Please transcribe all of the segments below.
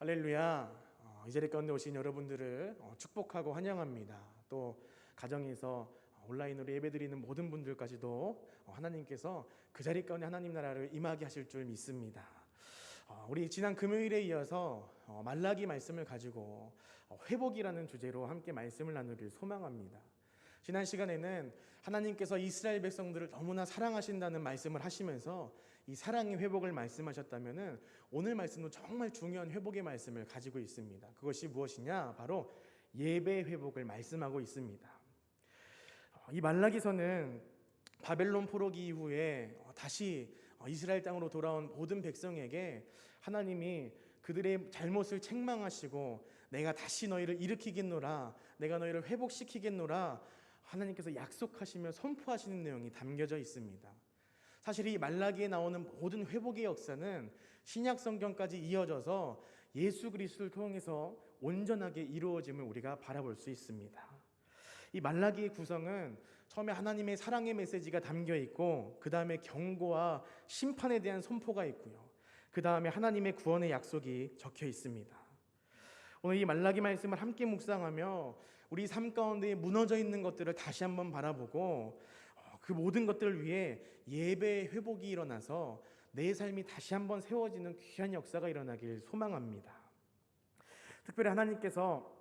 할렐루야. 이 자리 가운데 오신 여러분들을 축복하고 환영합니다. 또 가정에서 온라인으로 예배드리는 모든 분들까지도 하나님께서 그 자리 가운데 하나님 나라를 임하게 하실 줄 믿습니다. 우리 지난 금요일에 이어서 말라기 말씀을 가지고 회복이라는 주제로 함께 말씀을 나누길 소망합니다. 지난 시간에는 하나님께서 이스라엘 백성들을 너무나 사랑하신다는 말씀을 하시면서 이 사랑의 회복을 말씀하셨다면은 오늘 말씀도 정말 중요한 회복의 말씀을 가지고 있습니다. 그것이 무엇이냐? 바로 예배 회복을 말씀하고 있습니다. 이 말라기서는 바벨론 포로기 이후에 다시 이스라엘 땅으로 돌아온 모든 백성에게 하나님이 그들의 잘못을 책망하시고 내가 다시 너희를 일으키겠노라, 내가 너희를 회복시키겠노라 하나님께서 약속하시며 선포하시는 내용이 담겨져 있습니다. 사실 이 말라기에 나오는 모든 회복의 역사는 신약 성경까지 이어져서 예수 그리스도를 통해서 온전하게 이루어짐을 우리가 바라볼 수 있습니다. 이 말라기의 구성은 처음에 하나님의 사랑의 메시지가 담겨 있고 그 다음에 경고와 심판에 대한 선포가 있고요. 그 다음에 하나님의 구원의 약속이 적혀 있습니다. 오늘 이 말라기 말씀을 함께 묵상하며 우리 삶 가운데 무너져 있는 것들을 다시 한번 바라보고 그 모든 것들을 위해 예배의 회복이 일어나서 내 삶이 다시 한번 세워지는 귀한 역사가 일어나길 소망합니다. 특별히 하나님께서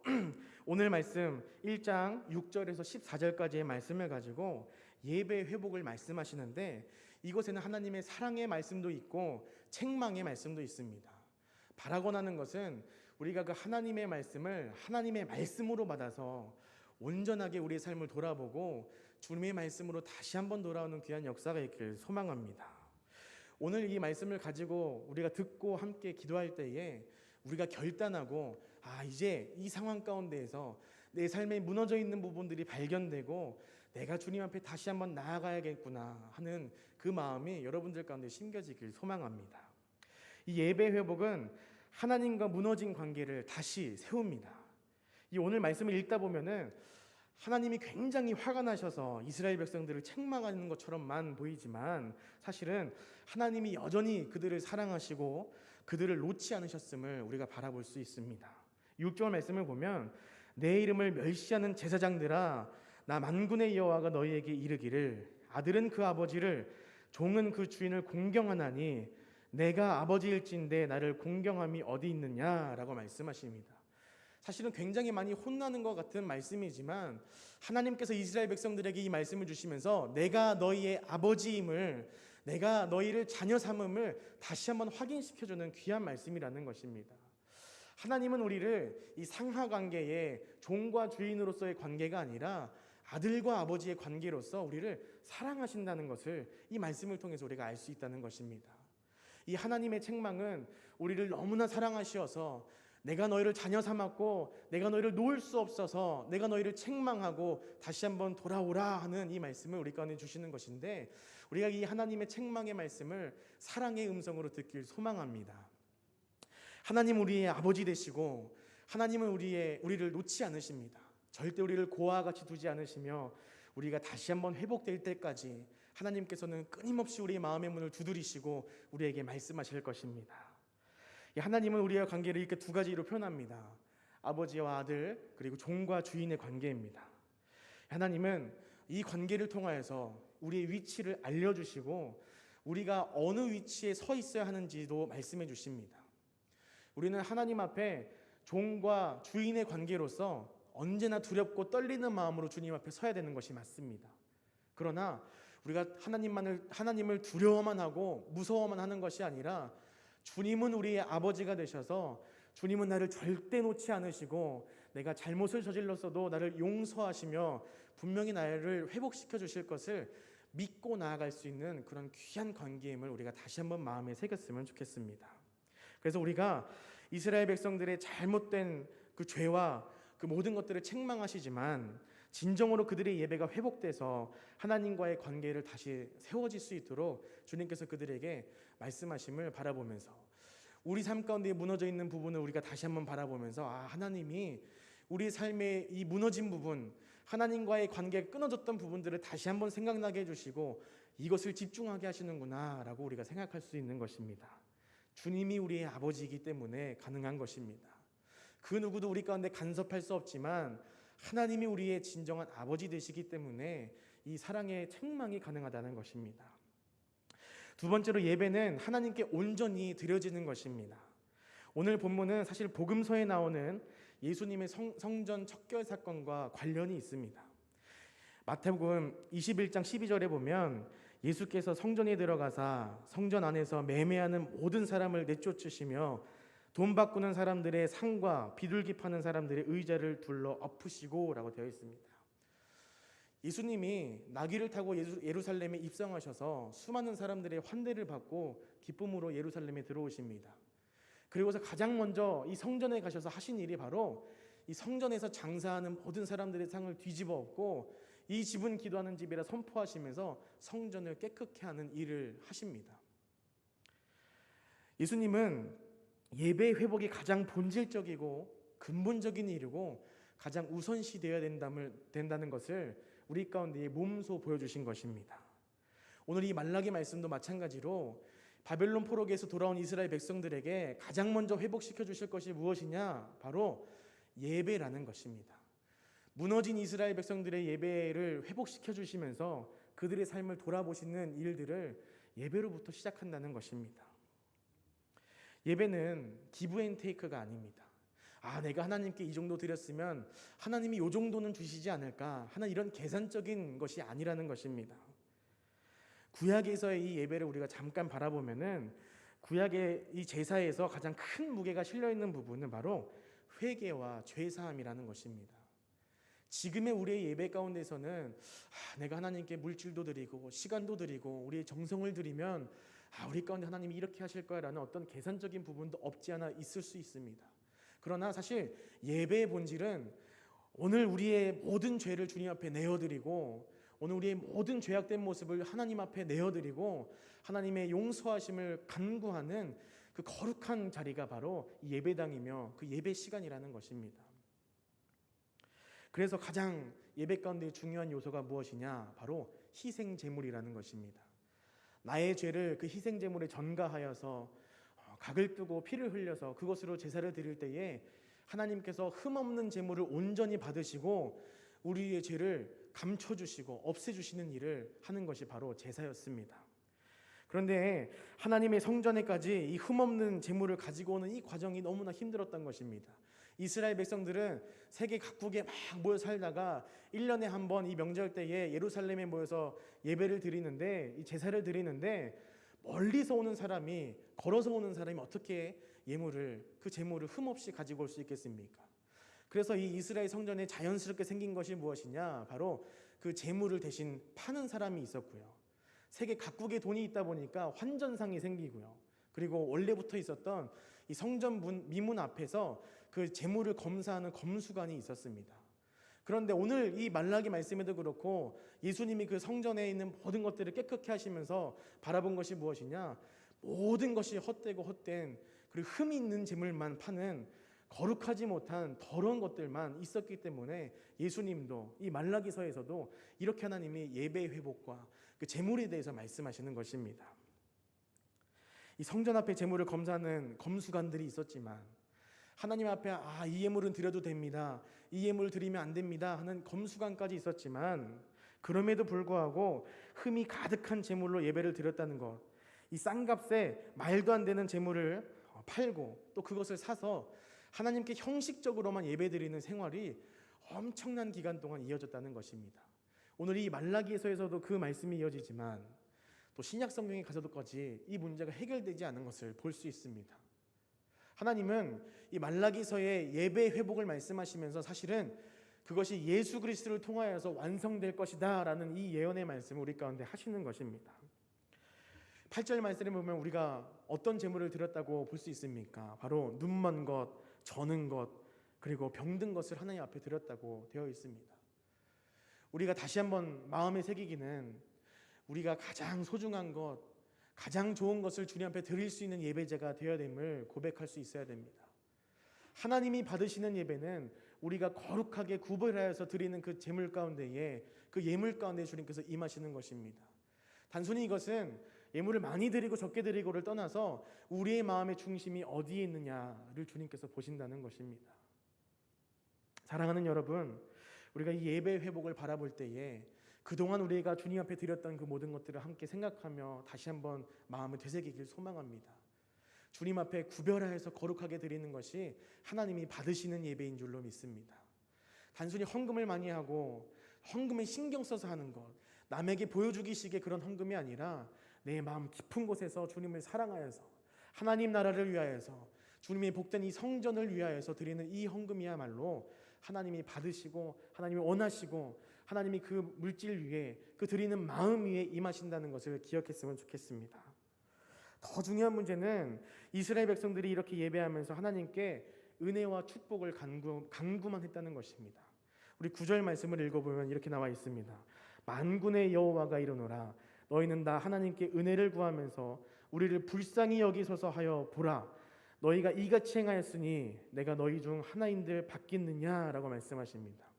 오늘 말씀 1장 6절에서 14절까지의 말씀을 가지고 예배 회복을 말씀하시는데 이곳에는 하나님의 사랑의 말씀도 있고 책망의 말씀도 있습니다. 바라고 하는 것은 우리가 그 하나님의 말씀을 하나님의 말씀으로 받아서 온전하게 우리의 삶을 돌아보고 주님의 말씀으로 다시 한번 돌아오는 귀한 역사가 있길 소망합니다. 오늘 이 말씀을 가지고 우리가 듣고 함께 기도할 때에 우리가 결단하고 이제 이 상황 가운데에서 내 삶에 무너져 있는 부분들이 발견되고 내가 주님 앞에 다시 한번 나아가야겠구나 하는 그 마음이 여러분들 가운데 심겨지길 소망합니다. 이 예배 회복은 하나님과 무너진 관계를 다시 세웁니다. 이 오늘 말씀을 읽다 보면은 하나님이 굉장히 화가 나셔서 이스라엘 백성들을 책망하는 것처럼만 보이지만 사실은 하나님이 여전히 그들을 사랑하시고 그들을 놓지 않으셨음을 우리가 바라볼 수 있습니다. 6절 말씀을 보면 내 이름을 멸시하는 제사장들아 나 만군의 여호와가 너희에게 이르기를 아들은 그 아버지를 종은 그 주인을 공경하나니 내가 아버지일진데 나를 공경함이 어디 있느냐라고 말씀하십니다. 사실은 굉장히 많이 혼나는 것 같은 말씀이지만 하나님께서 이스라엘 백성들에게 이 말씀을 주시면서 내가 너희의 아버지임을, 내가 너희를 자녀 삼음을 다시 한번 확인시켜주는 귀한 말씀이라는 것입니다. 하나님은 우리를 이 상하관계의 종과 주인으로서의 관계가 아니라 아들과 아버지의 관계로서 우리를 사랑하신다는 것을 이 말씀을 통해서 우리가 알 수 있다는 것입니다. 이 하나님의 책망은 우리를 너무나 사랑하시어서 내가 너희를 자녀 삼았고 내가 너희를 놓을 수 없어서 내가 너희를 책망하고 다시 한번 돌아오라 하는 이 말씀을 우리 가운데 주시는 것인데 우리가 이 하나님의 책망의 말씀을 사랑의 음성으로 듣길 소망합니다. 하나님 우리의 아버지 되시고 하나님은 우리를 놓지 않으십니다. 절대 우리를 고아와 같이 두지 않으시며 우리가 다시 한번 회복될 때까지 하나님께서는 끊임없이 우리의 마음의 문을 두드리시고 우리에게 말씀하실 것입니다. 하나님은 우리의 관계를 이렇게 두 가지로 표현합니다. 아버지와 아들 그리고 종과 주인의 관계입니다. 하나님은 이 관계를 통하여서 우리의 위치를 알려주시고 우리가 어느 위치에 서 있어야 하는지도 말씀해 주십니다. 우리는 하나님 앞에 종과 주인의 관계로서 언제나 두렵고 떨리는 마음으로 주님 앞에 서야 되는 것이 맞습니다. 그러나 우리가 하나님을 두려워만 하고 무서워만 하는 것이 아니라 주님은 우리의 아버지가 되셔서 주님은 나를 절대 놓지 않으시고 내가 잘못을 저질렀어도 나를 용서하시며 분명히 나를 회복시켜 주실 것을 믿고 나아갈 수 있는 그런 귀한 관계임을 우리가 다시 한번 마음에 새겼으면 좋겠습니다. 그래서 우리가 이스라엘 백성들의 잘못된 그 죄와 그 모든 것들을 책망하시지만 진정으로 그들의 예배가 회복돼서 하나님과의 관계를 다시 세워질 수 있도록 주님께서 그들에게 말씀하심을 바라보면서 우리 삶 가운데 무너져 있는 부분을 우리가 다시 한번 바라보면서 하나님이 우리 삶의 이 무너진 부분, 하나님과의 관계가 끊어졌던 부분들을 다시 한번 생각나게 해주시고 이것을 집중하게 하시는구나 라고 우리가 생각할 수 있는 것입니다. 주님이 우리의 아버지이기 때문에 가능한 것입니다. 그 누구도 우리 가운데 간섭할 수 없지만 하나님이 우리의 진정한 아버지 되시기 때문에 이 사랑의 책망이 가능하다는 것입니다. 두 번째로 예배는 하나님께 온전히 드려지는 것입니다. 오늘 본문은 사실 복음서에 나오는 예수님의 성전 척결 사건과 관련이 있습니다. 마태복음 21장 12절에 보면 예수께서 성전에 들어가사 성전 안에서 매매하는 모든 사람을 내쫓으시며 돈 바꾸는 사람들의 상과 비둘기 파는 사람들의 의자를 둘러 엎으시고 라고 되어 있습니다. 예수님이 나귀를 타고 예루살렘에 입성하셔서 수많은 사람들의 환대를 받고 기쁨으로 예루살렘에 들어오십니다. 그리고서 가장 먼저 이 성전에 가셔서 하신 일이 바로 이 성전에서 장사하는 모든 사람들의 상을 뒤집어 엎고 이 집은 기도하는 집이라 선포하시면서 성전을 깨끗게 하는 일을 하십니다. 예수님은 예배 회복이 가장 본질적이고 근본적인 일이고 가장 우선시 되어야 된다는 것을 우리 가운데 몸소 보여주신 것입니다. 오늘 이 말라기 말씀도 마찬가지로 바벨론 포로기에서 돌아온 이스라엘 백성들에게 가장 먼저 회복시켜 주실 것이 무엇이냐? 바로 예배라는 것입니다. 무너진 이스라엘 백성들의 예배를 회복시켜 주시면서 그들의 삶을 돌아보시는 일들을 예배로부터 시작한다는 것입니다. 예배는 기브 앤 테이크가 아닙니다. 내가 하나님께 이 정도 드렸으면 하나님이 이 정도는 주시지 않을까 하는 이런 계산적인 것이 아니라는 것입니다. 구약에서의 이 예배를 우리가 잠깐 바라보면은 구약의 이 제사에서 가장 큰 무게가 실려 있는 부분은 바로 회개와 죄사함이라는 것입니다. 지금의 우리의 예배 가운데서는 내가 하나님께 물질도 드리고 시간도 드리고 우리의 정성을 드리면 우리 가운데 하나님이 이렇게 하실 거야라는 어떤 계산적인 부분도 없지 않아 있을 수 있습니다. 그러나 사실 예배의 본질은 오늘 우리의 모든 죄를 주님 앞에 내어드리고 오늘 우리의 모든 죄악된 모습을 하나님 앞에 내어드리고 하나님의 용서하심을 간구하는 그 거룩한 자리가 바로 예배당이며 그 예배 시간이라는 것입니다. 그래서 가장 예배 가운데 중요한 요소가 무엇이냐? 바로 희생 제물이라는 것입니다. 나의 죄를 그 희생 제물에 전가하여서 각을 뜨고 피를 흘려서 그것으로 제사를 드릴 때에 하나님께서 흠없는 제물을 온전히 받으시고 우리의 죄를 감춰주시고 없애주시는 일을 하는 것이 바로 제사였습니다. 그런데 하나님의 성전에까지 이 흠없는 제물을 가지고 오는 이 과정이 너무나 힘들었던 것입니다. 이스라엘 백성들은 세계 각국에 막 모여 살다가 1년에 한 번 이 명절 때에 예루살렘에 모여서 예배를 드리는데 이 제사를 드리는데 멀리서 오는 사람이 걸어서 오는 사람이 어떻게 그 제물을 흠없이 가지고 올 수 있겠습니까? 그래서 이 이스라엘 성전에 자연스럽게 생긴 것이 무엇이냐? 바로 그 제물을 대신 파는 사람이 있었고요. 세계 각국에 돈이 있다 보니까 환전상이 생기고요. 그리고 원래부터 있었던 이 성전 미문 앞에서 그 제물을 검사하는 검수관이 있었습니다. 그런데 오늘 이 말라기 말씀에도 그렇고 예수님이 그 성전에 있는 모든 것들을 깨끗게 하시면서 바라본 것이 무엇이냐? 모든 것이 헛되고 헛된 그리고 흠이 있는 제물만 파는 거룩하지 못한 더러운 것들만 있었기 때문에 예수님도 이 말라기서에서도 이렇게 하나님이 예배의 회복과 그 제물에 대해서 말씀하시는 것입니다. 이 성전 앞에 제물을 검사하는 검수관들이 있었지만 하나님 앞에 이 예물은 드려도 됩니다, 이 예물을 드리면 안 됩니다 하는 검수관까지 있었지만 그럼에도 불구하고 흠이 가득한 제물로 예배를 드렸다는 것, 이 싼 값에 말도 안 되는 제물을 팔고 또 그것을 사서 하나님께 형식적으로만 예배드리는 생활이 엄청난 기간 동안 이어졌다는 것입니다. 오늘 이 말라기서에서도 그 말씀이 이어지지만 또 신약 성경에 가서도까지 이 문제가 해결되지 않은 것을 볼 수 있습니다. 하나님은 이 말라기서의 예배 회복을 말씀하시면서 사실은 그것이 예수 그리스도를 통하여서 완성될 것이다 라는 이 예언의 말씀을 우리 가운데 하시는 것입니다. 8절 말씀에 보면 우리가 어떤 제물을 드렸다고 볼 수 있습니까? 바로 눈먼 것, 저는 것, 그리고 병든 것을 하나님 앞에 드렸다고 되어 있습니다. 우리가 다시 한번 마음에 새기기는 우리가 가장 소중한 것, 가장 좋은 것을 주님 앞에 드릴 수 있는 예배자가 되어야 됨을 고백할 수 있어야 됩니다. 하나님이 받으시는 예배는 우리가 거룩하게 구별하여서 드리는 그 제물 가운데에 그 예물 가운데 주님께서 임하시는 것입니다. 단순히 이것은 예물을 많이 드리고 적게 드리고를 떠나서 우리의 마음의 중심이 어디에 있느냐를 주님께서 보신다는 것입니다. 사랑하는 여러분, 우리가 이 예배 회복을 바라볼 때에 그동안 우리가 주님 앞에 드렸던 그 모든 것들을 함께 생각하며 다시 한번 마음을 되새기길 소망합니다. 주님 앞에 구별하여서 거룩하게 드리는 것이 하나님이 받으시는 예배인 줄로 믿습니다. 단순히 헌금을 많이 하고 헌금에 신경 써서 하는 것, 남에게 보여주기식의 그런 헌금이 아니라 내 마음 깊은 곳에서 주님을 사랑하여서 하나님 나라를 위하여서 주님의 복된 이 성전을 위하여서 드리는 이 헌금이야말로 하나님이 받으시고 하나님이 원하시고 하나님이 그 물질 위에 그 드리는 마음 위에 임하신다는 것을 기억했으면 좋겠습니다. 더 중요한 문제는 이스라엘 백성들이 이렇게 예배하면서 하나님께 은혜와 축복을 간구만 했다는 것입니다. 우리 9절 말씀을 읽어보면 이렇게 나와 있습니다. 만군의 여호와가 이르노라 너희는 다 하나님께 은혜를 구하면서 우리를 불쌍히 여기소서 하여 보라 너희가 이같이 행하였으니 내가 너희 중 하나인들 받겠느냐라고 말씀하십니다.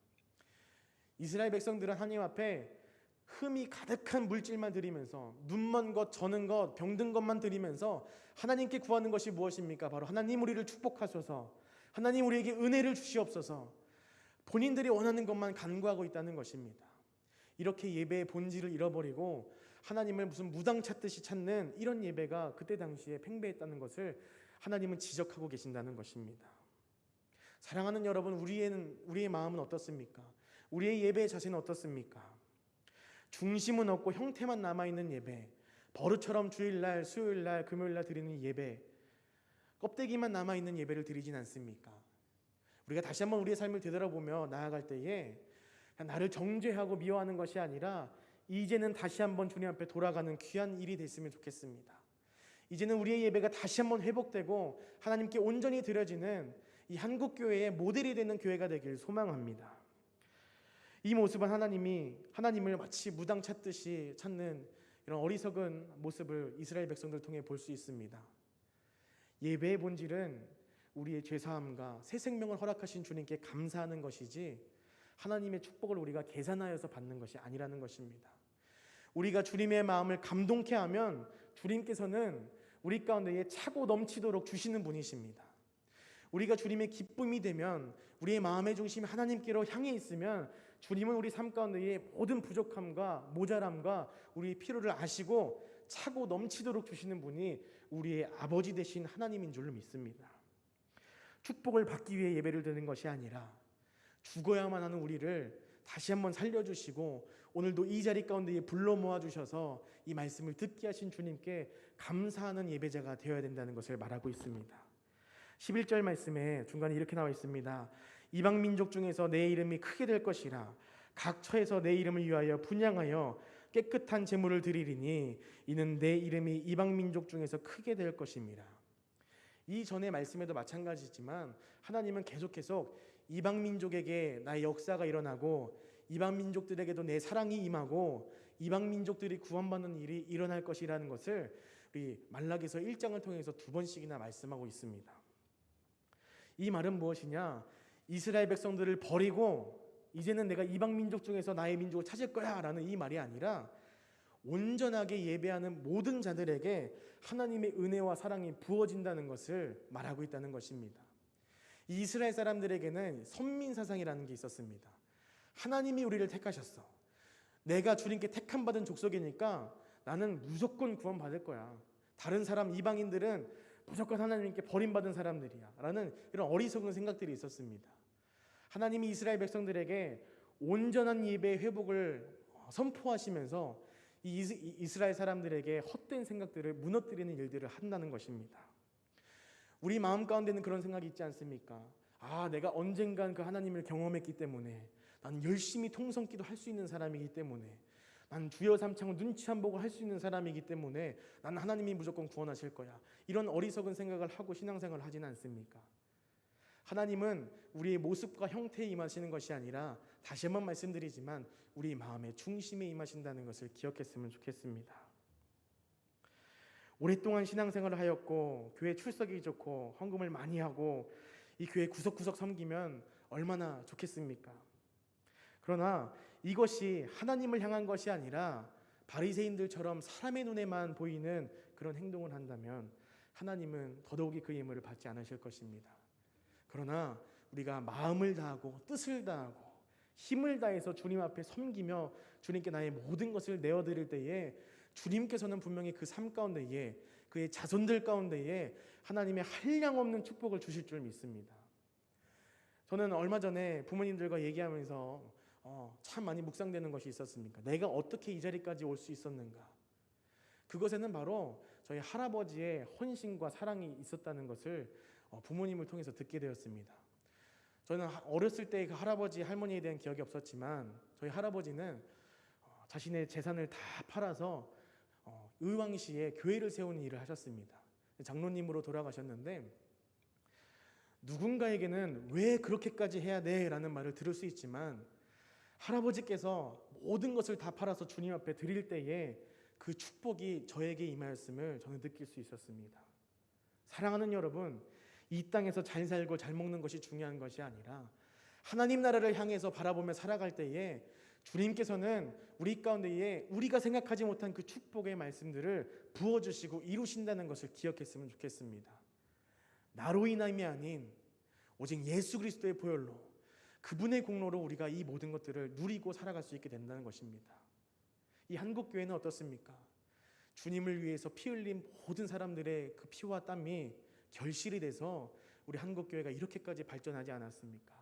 이스라엘 백성들은 하나님 앞에 흠이 가득한 물질만 드리면서 눈먼 것, 저는 것, 병든 것만 드리면서 하나님께 구하는 것이 무엇입니까? 바로 하나님 우리를 축복하소서, 하나님 우리에게 은혜를 주시옵소서, 본인들이 원하는 것만 간구하고 있다는 것입니다. 이렇게 예배의 본질을 잃어버리고 하나님을 무슨 무당 찾듯이 찾는 이런 예배가 그때 당시에 팽배했다는 것을 하나님은 지적하고 계신다는 것입니다. 사랑하는 여러분, 우리의 마음은 어떻습니까? 우리의 예배의 자세는 어떻습니까? 중심은 없고 형태만 남아있는 예배, 버릇처럼 주일날, 수요일날, 금요일날 드리는 예배, 껍데기만 남아있는 예배를 드리진 않습니까? 우리가 다시 한번 우리의 삶을 되돌아보며 나아갈 때에 나를 정죄하고 미워하는 것이 아니라 이제는 다시 한번 주님 앞에 돌아가는 귀한 일이 됐으면 좋겠습니다. 이제는 우리의 예배가 다시 한번 회복되고 하나님께 온전히 드려지는 이 한국교회의 모델이 되는 교회가 되길 소망합니다. 이 모습은 하나님을 마치 무당 찾듯이 찾는 이런 어리석은 모습을 이스라엘 백성들 통해 볼 수 있습니다. 예배의 본질은 우리의 죄사함과 새 생명을 허락하신 주님께 감사하는 것이지 하나님의 축복을 우리가 계산하여서 받는 것이 아니라는 것입니다. 우리가 주님의 마음을 감동케 하면 주님께서는 우리 가운데에 차고 넘치도록 주시는 분이십니다. 우리가 주님의 기쁨이 되면 우리의 마음의 중심이 하나님께로 향해 있으면 주님은 우리 삶 가운데의 모든 부족함과 모자람과 우리의 필요를 아시고 차고 넘치도록 주시는 분이 우리의 아버지 되신 하나님인 줄로 믿습니다. 축복을 받기 위해 예배를 드리는 것이 아니라 죽어야만 하는 우리를 다시 한번 살려주시고 오늘도 이 자리 가운데에 불러 모아주셔서 이 말씀을 듣게 하신 주님께 감사하는 예배자가 되어야 된다는 것을 말하고 있습니다. 11절 말씀에 중간에 이렇게 나와 있습니다. 이방 민족 중에서 내 이름이 크게 될 것이라 각 처에서 내 이름을 위하여 분향하여 깨끗한 제물을 드리리니 이는 내 이름이 이방 민족 중에서 크게 될 것임이라. 이 전의 말씀에도 마찬가지지만 하나님은 계속 이방 민족에게 나의 역사가 일어나고 이방 민족들에게도 내 사랑이 임하고 이방 민족들이 구원받는 일이 일어날 것이라는 것을 우리 말라기서 1장을 통해서 2번씩이나 말씀하고 있습니다. 이 말은 무엇이냐? 이스라엘 백성들을 버리고 이제는 내가 이방 민족 중에서 나의 민족을 찾을 거야 라는 이 말이 아니라 온전하게 예배하는 모든 자들에게 하나님의 은혜와 사랑이 부어진다는 것을 말하고 있다는 것입니다. 이스라엘 사람들에게는 선민사상이라는 게 있었습니다. 하나님이 우리를 택하셨어. 내가 주님께 택함받은 족속이니까 나는 무조건 구원받을 거야. 다른 사람 이방인들은 무조건 하나님께 버림받은 사람들이야 라는 이런 어리석은 생각들이 있었습니다. 하나님이 이스라엘 백성들에게 온전한 예배의 회복을 선포하시면서 이 이스라엘 사람들에게 헛된 생각들을 무너뜨리는 일들을 한다는 것입니다. 우리 마음 가운데는 그런 생각이 있지 않습니까? 내가 언젠간 그 하나님을 경험했기 때문에 나는 열심히 통성기도 할 수 있는 사람이기 때문에 난 주여 삼창을 눈치 안 보고 할 수 있는 사람이기 때문에 나는 하나님이 무조건 구원하실 거야. 이런 어리석은 생각을 하고 신앙생활을 하지는 않습니까? 하나님은 우리의 모습과 형태에 임하시는 것이 아니라 다시 한번 말씀드리지만 우리 마음의 중심에 임하신다는 것을 기억했으면 좋겠습니다. 오랫동안 신앙생활을 하였고 교회 출석이 좋고 헌금을 많이 하고 이 교회 구석구석 섬기면 얼마나 좋겠습니까? 그러나 이것이 하나님을 향한 것이 아니라 바리새인들처럼 사람의 눈에만 보이는 그런 행동을 한다면 하나님은 더더욱이 그 임무를 받지 않으실 것입니다. 그러나 우리가 마음을 다하고 뜻을 다하고 힘을 다해서 주님 앞에 섬기며 주님께 나의 모든 것을 내어드릴 때에 주님께서는 분명히 그 삶 가운데에 그의 자손들 가운데에 하나님의 한량없는 축복을 주실 줄 믿습니다. 저는 얼마 전에 부모님들과 얘기하면서 참 많이 묵상되는 것이 있었습니까? 내가 어떻게 이 자리까지 올 수 있었는가? 그것에는 바로 저희 할아버지의 헌신과 사랑이 있었다는 것을 부모님을 통해서 듣게 되었습니다. 저는 어렸을 때 그 할아버지 할머니에 대한 기억이 없었지만 저희 할아버지는 자신의 재산을 다 팔아서 의왕시에 교회를 세우는 일을 하셨습니다. 장로님으로 돌아가셨는데 누군가에게는 왜 그렇게까지 해야 돼? 라는 말을 들을 수 있지만 할아버지께서 모든 것을 다 팔아서 주님 앞에 드릴 때에 그 축복이 저에게 임하였음을 저는 느낄 수 있었습니다. 사랑하는 여러분, 이 땅에서 잘 살고 잘 먹는 것이 중요한 것이 아니라 하나님 나라를 향해서 바라보며 살아갈 때에 주님께서는 우리 가운데에 우리가 생각하지 못한 그 축복의 말씀들을 부어주시고 이루신다는 것을 기억했으면 좋겠습니다. 나로 인함이 아닌 오직 예수 그리스도의 보혈로 그분의 공로로 우리가 이 모든 것들을 누리고 살아갈 수 있게 된다는 것입니다. 이 한국교회는 어떻습니까? 주님을 위해서 피 흘린 모든 사람들의 그 피와 땀이 결실이 돼서 우리 한국교회가 이렇게까지 발전하지 않았습니까?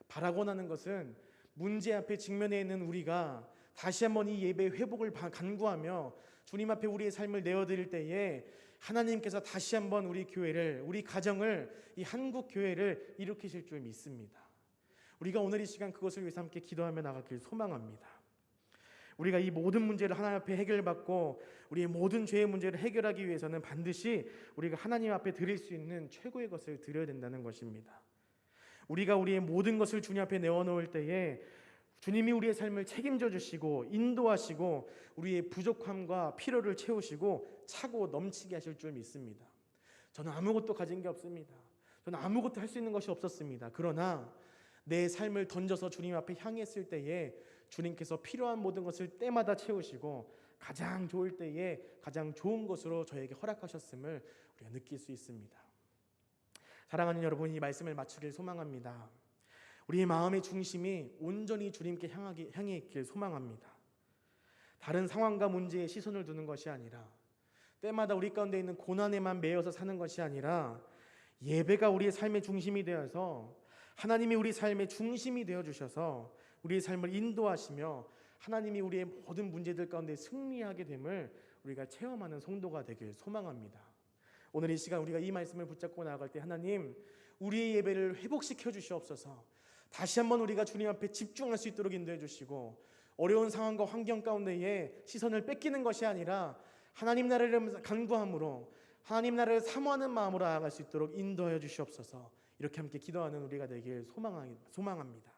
바라고 하는 것은 문제 앞에 직면해 있는 우리가 다시 한번 이 예배의 회복을 간구하며 주님 앞에 우리의 삶을 내어드릴 때에 하나님께서 다시 한번 우리 교회를, 우리 가정을, 이 한국교회를 일으키실 줄 믿습니다. 우리가 오늘 이 시간 그것을 위해서 함께 기도하며 나가길 소망합니다. 우리가 이 모든 문제를 하나님 앞에 해결받고 우리의 모든 죄의 문제를 해결하기 위해서는 반드시 우리가 하나님 앞에 드릴 수 있는 최고의 것을 드려야 된다는 것입니다. 우리가 우리의 모든 것을 주님 앞에 내어놓을 때에 주님이 우리의 삶을 책임져 주시고 인도하시고 우리의 부족함과 필요를 채우시고 차고 넘치게 하실 줄 믿습니다. 저는 아무것도 가진 게 없습니다. 저는 아무것도 할 수 있는 것이 없었습니다. 그러나 내 삶을 던져서 주님 앞에 향했을 때에 주님께서 필요한 모든 것을 때마다 채우시고 가장 좋을 때에 가장 좋은 것으로 저에게 허락하셨음을 우리가 느낄 수 있습니다. 사랑하는 여러분, 이 말씀을 마치길 소망합니다. 우리의 마음의 중심이 온전히 주님께 향해 있길 소망합니다. 다른 상황과 문제에 시선을 두는 것이 아니라 때마다 우리 가운데 있는 고난에만 매여서 사는 것이 아니라 예배가 우리의 삶의 중심이 되어서 하나님이 우리 삶의 중심이 되어주셔서 우리의 삶을 인도하시며 하나님이 우리의 모든 문제들 가운데 승리하게 됨을 우리가 체험하는 성도가 되길 소망합니다. 오늘 이 시간 우리가 이 말씀을 붙잡고 나아갈 때 하나님, 우리의 예배를 회복시켜 주시옵소서. 다시 한번 우리가 주님 앞에 집중할 수 있도록 인도해 주시고 어려운 상황과 환경 가운데에 시선을 뺏기는 것이 아니라 하나님 나라를 간구함으로 하나님 나라를 사모하는 마음으로 나아갈 수 있도록 인도하여 주시옵소서. 이렇게 함께 기도하는 우리가 되길 소망합니다.